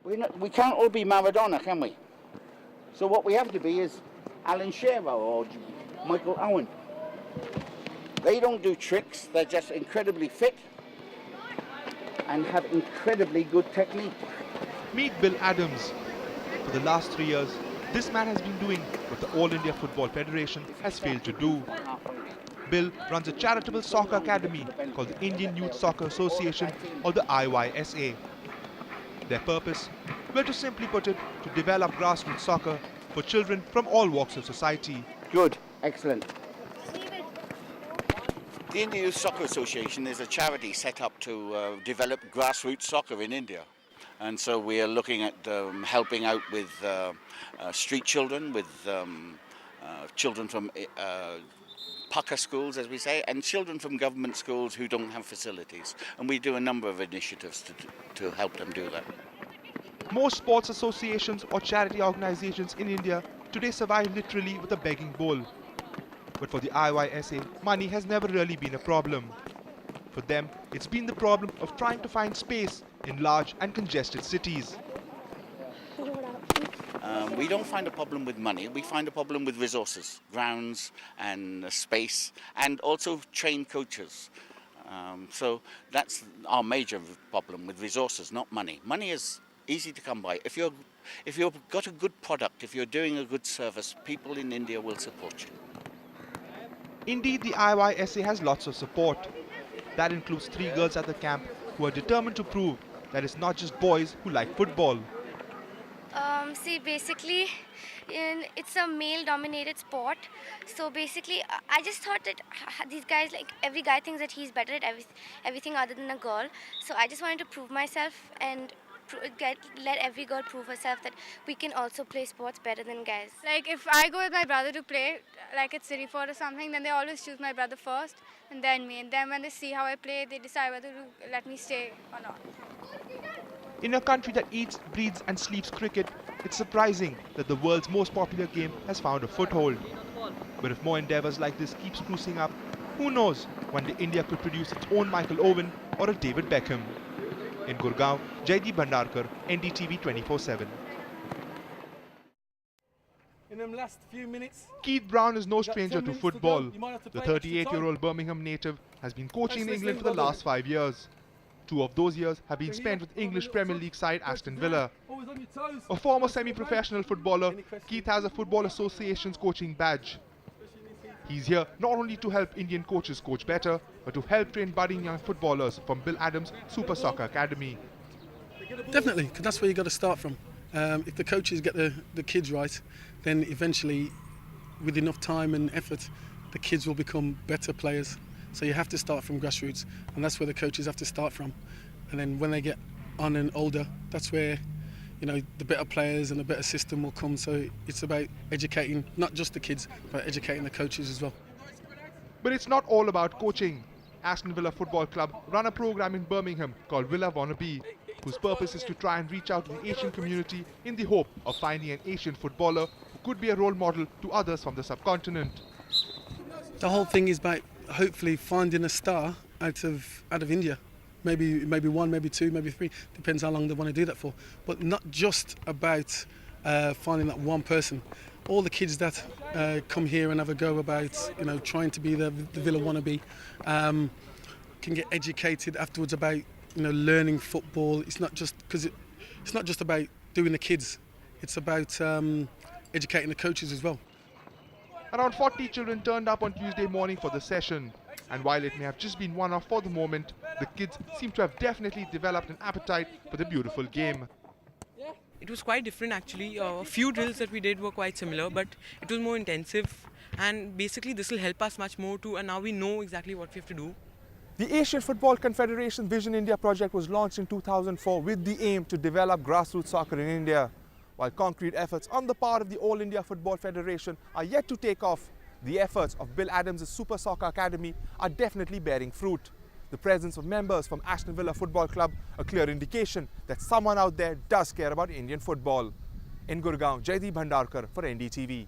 We can't all be Maradona, can we? So what we have to be is Alan Shearer or Michael Owen. They don't do tricks, they're just incredibly fit and have incredibly good technique. Meet Bill Adams. For the last 3 years, this man has been doing what the All India Football Federation has failed to do. Bill runs a charitable soccer academy called the Indian Youth Soccer Association, or the IYSA. Their purpose? Well, to simply put it, to develop grassroots soccer for children from all walks of society. Good, excellent. The Indian Youth Soccer Association is a charity set up to develop grassroots soccer in India. And so we are looking at helping out with street children, with children from pucker schools, as we say, and children from government schools who don't have facilities. And we do a number of initiatives to help them do that. Most sports associations or charity organizations in India today survive literally with a begging bowl. But for the IYSA, money has never really been a problem. For them, it's been the problem of trying to find space in large and congested cities. We don't find a problem with money, we find a problem with resources, grounds and space, and also trained coaches. So that's our major problem with resources, not money. Money is easy to come by. If you've got a good product, if you're doing a good service, people in India will support you. Indeed, the IYSA has lots of support. That includes 3 girls at the camp who are determined to prove that it's not just boys who like football. See, basically, it's a male-dominated sport. So basically, I just thought that these guys, like every guy thinks that he's better at everything other than a girl. So I just wanted to prove myself and let every girl prove herself that we can also play sports better than guys. Like if I go with my brother to play, like at City Fort or something, then they always choose my brother first and then me. And then when they see how I play, they decide whether to let me stay or not. In a country that eats, breathes and sleeps cricket, it's surprising that the world's most popular game has found a foothold. But if more endeavours like this keep sprucing up, who knows, one day India could produce its own Michael Owen or a David Beckham. In Gurgaon, Jaideep Bhandarkar, NDTV 24/7. In them last few minutes, Keith Brown is no stranger to football. The 38-year-old Birmingham native has been coaching in England for the last 5 years. 2 of those years have been spent with English Premier League side Aston Villa. A former semi-professional footballer, Keith has a Football Association's coaching badge. He's here not only to help Indian coaches coach better, but to help train budding young footballers from Bill Adams' Super Soccer Academy. definitely, because that's where you got to start from. If the coaches get the kids right, then eventually, with enough time and effort, the kids will become better players. So you have to start from grassroots, and that's where the coaches have to start from. And then when they get on and older, that's where, you know, the better players and the better system will come. So it's about educating not just the kids, but educating the coaches as well. But it's not all about coaching. Aston Villa Football Club run a program in Birmingham called Villa Wannabe, whose purpose is to try and reach out to the Asian community in the hope of finding an Asian footballer who could be a role model to others from the subcontinent. The whole thing is about hopefully finding a star out of India. Maybe one, maybe two, maybe three. Depends how long they want to do that for. But not just about finding that one person. All the kids that come here and have a go about, you know, trying to be the Villa wannabe, can get educated afterwards about, you know, learning football. It's not just it's not just about doing the kids. It's about educating the coaches as well. Around 40 children turned up on Tuesday morning for the session. And while it may have just been one-off for the moment, the kids seem to have definitely developed an appetite for the beautiful game. It was quite different actually. A few drills that we did were quite similar, but it was more intensive. And basically this will help us much more too, and now we know exactly what we have to do. The Asian Football Confederation Vision India project was launched in 2004 with the aim to develop grassroots soccer in India. While concrete efforts on the part of the All India Football Federation are yet to take off, the efforts of Bill Adams' Super Soccer Academy are definitely bearing fruit. The presence of members from Aston Villa Football Club, a clear indication that someone out there does care about Indian football. In Gurgaon, Jaideep Bhandarkar for NDTV.